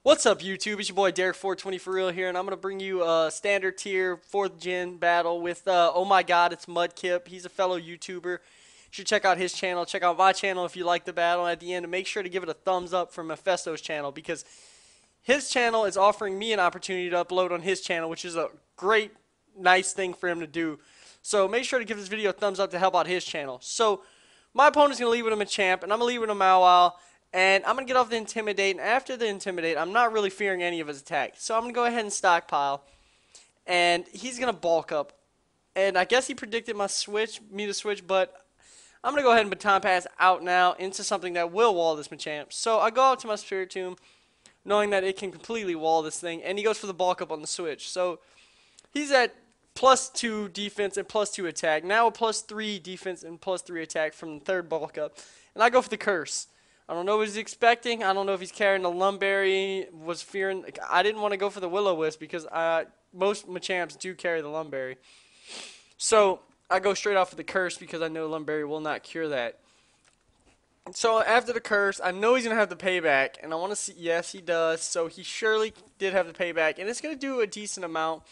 What's up, YouTube? It's your boy Derek420Phareal here, and I'm gonna bring you a standard tier 4th gen battle with OMGitsMudkip. He's a fellow YouTuber. You should check out his channel. Check out my channel if you like the battle. At the end, and make sure to give it a thumbs up from Mephisto's channel because his channel is offering me an opportunity to upload on his channel, which is a great, nice thing for him to do. So make sure to give this video a thumbs up to help out his channel. So my opponent's gonna lead with a Machamp, and I'm gonna lead with a Mawile. And I'm going to get off the Intimidate, and after the Intimidate, I'm not really fearing any of his attacks. So I'm going to go ahead and stockpile, and he's going to bulk up. And I guess he predicted me to switch, but I'm going to go ahead and Baton Pass out now into something that will wall this Machamp. So I go out to my Spiritomb, knowing that it can completely wall this thing, and he goes for the bulk up on the switch. So he's at +2 defense and +2 attack. Now a +3 defense and +3 attack from the third bulk up. And I go for the Curse. I don't know what he's expecting. I don't know if he's carrying the Lumberry. Was fearing. I didn't want to go for the Will-O-Wisp because most Machamps do carry the Lumberry. So I go straight off for the Curse because I know Lumberry will not cure that. So after the Curse, I know he's going to have the payback. And I want to see. Yes, he does. So he surely did have the payback. And it's going to do a decent amount.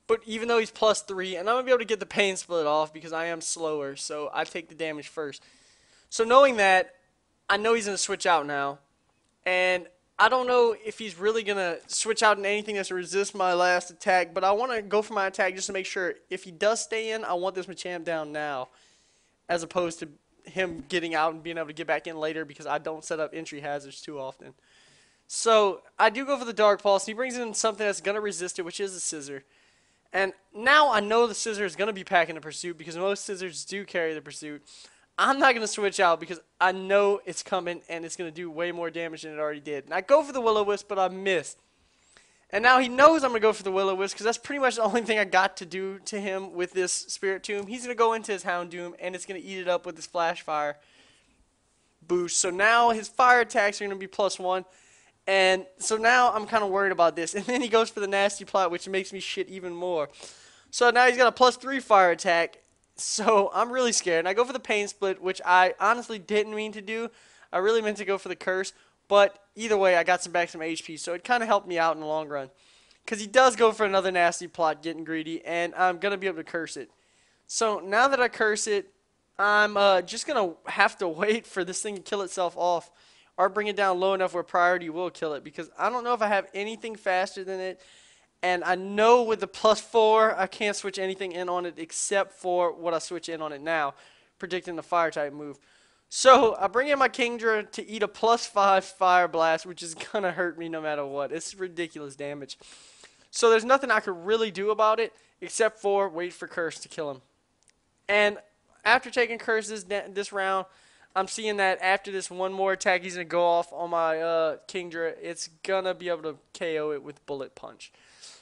But even though he's +3, and I'm going to be able to get the pain split off because I am slower. So I take the damage first. So knowing that, I know he's going to switch out now, and I don't know if he's really going to switch out in anything that's to resist my last attack, but I want to go for my attack just to make sure if he does stay in, I want this Machamp down now, as opposed to him getting out and being able to get back in later because I don't set up entry hazards too often. So I do go for the Dark Pulse, and he brings in something that's going to resist it, which is a Scizor. And now I know the Scizor is going to be packing the Pursuit because most Scizors do carry the Pursuit. I'm not going to switch out because I know it's coming and it's going to do way more damage than it already did. And I go for the Will-O-Wisp, but I missed. And now he knows I'm going to go for the Will-O-Wisp because that's pretty much the only thing I got to do to him with this Spiritomb. He's going to go into his Houndoom and it's going to eat it up with his Flash Fire boost. So now his fire attacks are going to be +1. And so now I'm kind of worried about this. And then he goes for the Nasty Plot, which makes me shit even more. So now he's got a +3 fire attack. So I'm really scared, and I go for the Pain Split, which I honestly didn't mean to do. I really meant to go for the Curse, but either way, I got some HP, so it kind of helped me out in the long run. Because he does go for another Nasty Plot, getting greedy, and I'm going to be able to curse it. So now that I curse it, I'm just going to have to wait for this thing to kill itself off, or bring it down low enough where priority will kill it, because I don't know if I have anything faster than it. And I know with the +4, I can't switch anything in on it except for what I switch in on it now, predicting the Fire-type move. So I bring in my Kingdra to eat a +5 Fire Blast, which is going to hurt me no matter what. It's ridiculous damage. So there's nothing I could really do about it except for wait for Curse to kill him. And after taking Curse this round, I'm seeing that after this one more attack, he's going to go off on my Kingdra. It's going to be able to KO it with Bullet Punch.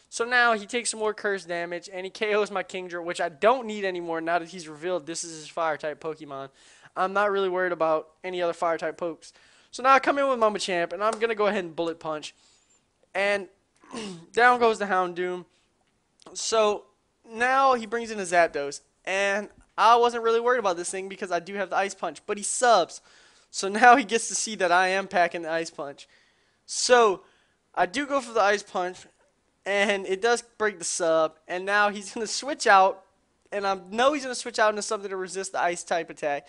So now he takes some more Curse damage, and he KOs my Kingdra, which I don't need anymore now that he's revealed this is his Fire-type Pokemon. I'm not really worried about any other Fire-type pokes. So now I come in with my Machamp, and I'm going to go ahead and Bullet Punch. And down goes the Houndoom. So now he brings in a Zapdos, and I wasn't really worried about this thing because I do have the Ice Punch, but he subs. So now he gets to see that I am packing the Ice Punch. So I do go for the Ice Punch. And it does break the sub, and now he's going to switch out, and I know he's going to switch out into something to resist the ice-type attack.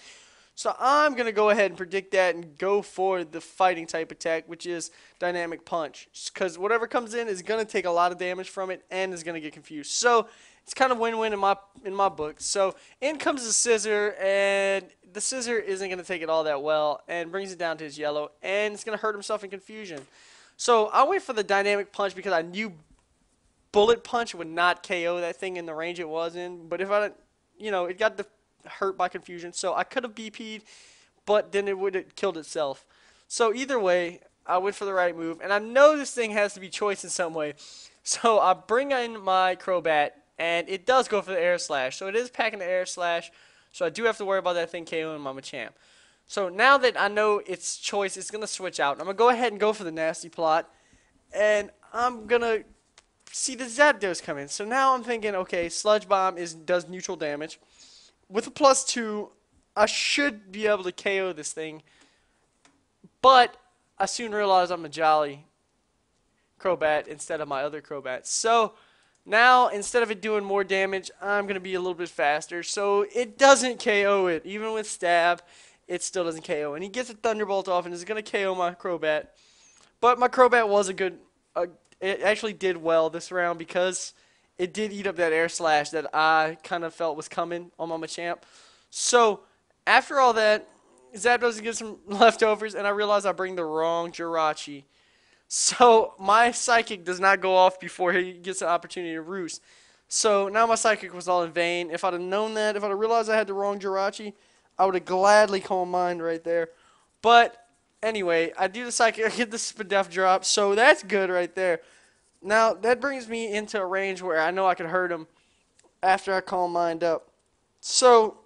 So I'm going to go ahead and predict that and go for the fighting-type attack, which is Dynamic Punch. Because whatever comes in is going to take a lot of damage from it and is going to get confused. So it's kind of win-win in my book. So in comes the Scizor, and the Scizor isn't going to take it all that well and brings it down to his yellow, and it's going to hurt himself in confusion. So I went for the Dynamic Punch because I knew Bullet Punch would not KO that thing in the range it was in, but if I, it got hurt by confusion, so I could have BP'd, but then it would have killed itself. So either way, I went for the right move, and I know this thing has to be choice in some way. So I bring in my Crobat, and it does go for the Air Slash, so it is packing the Air Slash, so I do have to worry about that thing KOing my Machamp. So now that I know it's choice, it's going to switch out. I'm going to go ahead and go for the Nasty Plot, and I'm going to see the Zapdos come in. So now I'm thinking, okay, Sludge Bomb does neutral damage. With a +2, I should be able to KO this thing. But I soon realized I'm a Jolly. Crobat instead of my other Crobat. So now, instead of it doing more damage, I'm going to be a little bit faster. So it doesn't KO it. Even with Stab, it still doesn't KO. And he gets a Thunderbolt off and is going to KO my Crobat. But my Crobat was a good... it actually did well this round because it did eat up that Air Slash that I kind of felt was coming on my Machamp. So, after all that, Zapdos gets some leftovers, and I realize I bring the wrong Jirachi. So, my Psychic does not go off before he gets an opportunity to roost. So, now my Psychic was all in vain. If I'd have known that, if I'd have realized I had the wrong Jirachi, I would have gladly Calm Mind right there. But, anyway, I do the Psychic, I get the Spadef drop, so that's good right there. Now, that brings me into a range where I know I could hurt him after I Calm Mind up. So,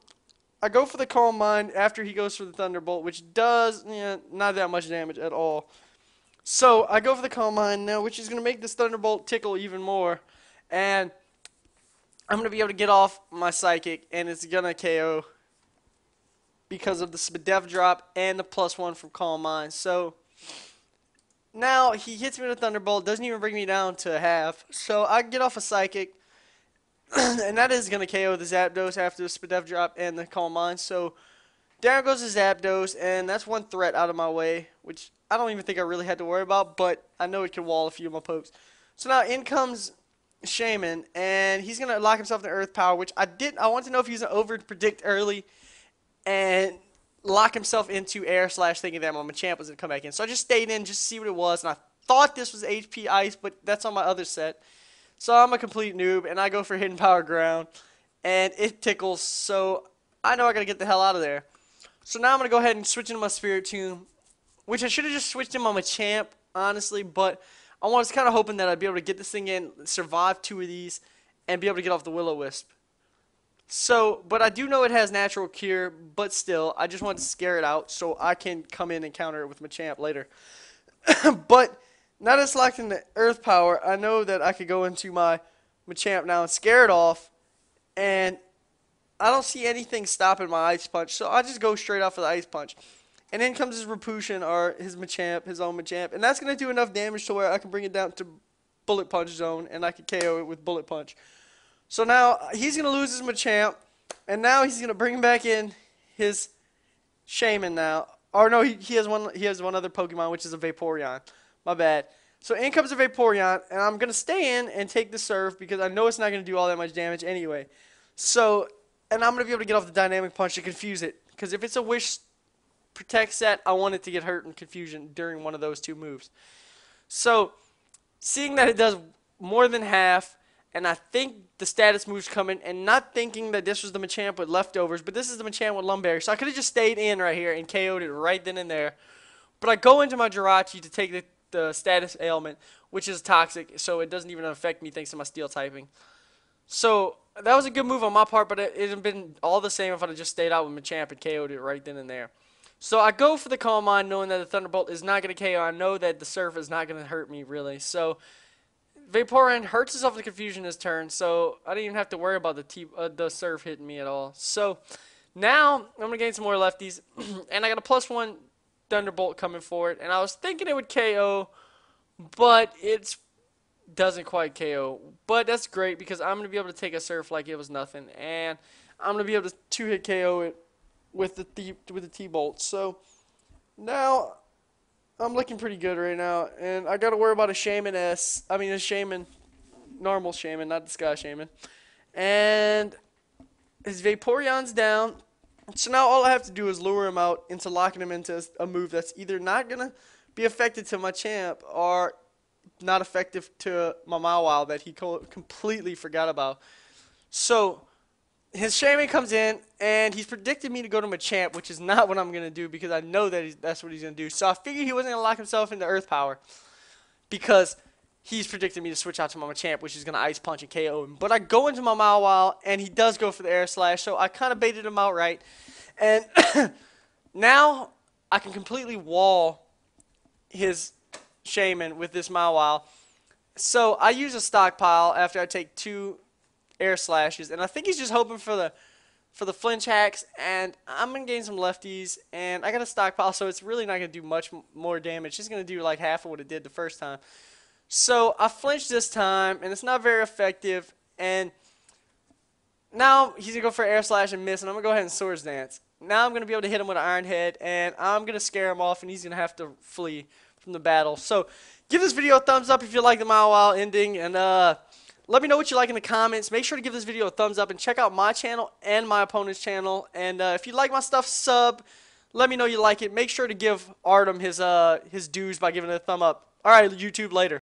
I go for the Calm Mind after he goes for the Thunderbolt, which does not that much damage at all. So, I go for the Calm Mind now, which is going to make this Thunderbolt tickle even more. And I'm going to be able to get off my Psychic, and it's going to KO because of the Spadef drop and the +1 from Calm Mind. So, now he hits me with a Thunderbolt, doesn't even bring me down to half. So, I get off a Psychic, and that is going to KO the Zapdos after the Spadef drop and the Calm Mind. So, down goes the Zapdos, and that's one threat out of my way, which I don't even think I really had to worry about, but I know it can wall a few of my pokes. So now in comes Shaymin, and he's going to lock himself in Earth Power, which I want to know if he's going to over-predict early and lock himself into Air Slash thinking that my Machamp was going to come back in. So I just stayed in just to see what it was, and I thought this was HP Ice, but that's on my other set. So I'm a complete noob, and I go for Hidden Power Ground, and it tickles, so I know I got to get the hell out of there. So now I'm going to go ahead and switch into my Spiritomb, which I should have just switched in my Machamp, honestly, but I was kind of hoping that I'd be able to get this thing in, survive 2 of these, and be able to get off the Will-O-Wisp. So, but I do know it has Natural Cure, but still, I just wanted to scare it out so I can come in and counter it with Machamp later. But now that it's locked into Earth Power, I know that I could go into my Machamp now and scare it off, and I don't see anything stopping my Ice Punch, so I just go straight out for the Ice Punch. And then comes his Repulsion, or his Machamp, his own Machamp, and that's going to do enough damage to where I can bring it down to Bullet Punch zone, and I can KO it with Bullet Punch. So now, he's going to lose his Machamp, and now he's going to bring back in his Shaymin now. Or no, he has one other Pokemon, which is a Vaporeon. My bad. So in comes a Vaporeon, and I'm going to stay in and take the Surf, because I know it's not going to do all that much damage anyway. So, and I'm going to be able to get off the Dynamic Punch to confuse it, because if it's a Wish Protect set, I want it to get hurt in confusion during one of those 2 moves. So, seeing that it does more than half, and I think the status move's coming, and not thinking that this was the Machamp with leftovers, but this is the Machamp with Lumberry. So I could have just stayed in right here and KO'd it right then and there. But I go into my Jirachi to take the status ailment, which is toxic, so it doesn't even affect me thanks to my steel typing. So, that was a good move on my part, but it would have been all the same if I'd have just stayed out with Machamp and KO'd it right then and there. So I go for the Calm Mind knowing that the Thunderbolt is not going to KO. I know that the Surf is not going to hurt me, really. So Vaporeon hurts himself with Confusion his turn, so I didn't even have to worry about the Surf hitting me at all. So now I'm going to gain some more lefties, and I got a +1 Thunderbolt coming for it. And I was thinking it would KO, but it doesn't quite KO. But that's great because I'm going to be able to take a Surf like it was nothing, and I'm going to be able to 2-hit KO it with the T-Bolt. So now I'm looking pretty good right now, and I got to worry about a Shaymin, normal Shaymin, not the Sky Shaymin. And his Vaporeon's down, so now all I have to do is lure him out into locking him into a move that's either not going to be effective to my champ or not effective to my Mawile that he completely forgot about. So his Shaymin comes in, and he's predicted me to go to Machamp, which is not what I'm going to do because I know that that's what he's going to do. So I figured he wasn't going to lock himself into Earth Power because he's predicted me to switch out to my Machamp, which is going to Ice Punch and KO him. But I go into my Mawile, and he does go for the Air Slash, so I kind of baited him out right. And now I can completely wall his Shaymin with this Mawile. So I use a stockpile after I take 2 Air Slashes, and I think he's just hoping for the flinch hacks, and I'm going to gain some lefties, and I got a stockpile, so it's really not going to do much more damage. It's going to do like half of what it did the first time. So I flinched this time, and it's not very effective. And now he's going to go for Air Slash and miss, and I'm going to go ahead and Swords Dance. Now I'm going to be able to hit him with an Iron Head, and I'm going to scare him off, and he's going to have to flee from the battle. So give this video a thumbs up if you like the Mile Wild ending, and let me know what you like in the comments. Make sure to give this video a thumbs up, and check out my channel and my opponent's channel. And if you like my stuff, sub. Let me know you like it. Make sure to give Artem his dues by giving it a thumb up. All right, YouTube, later.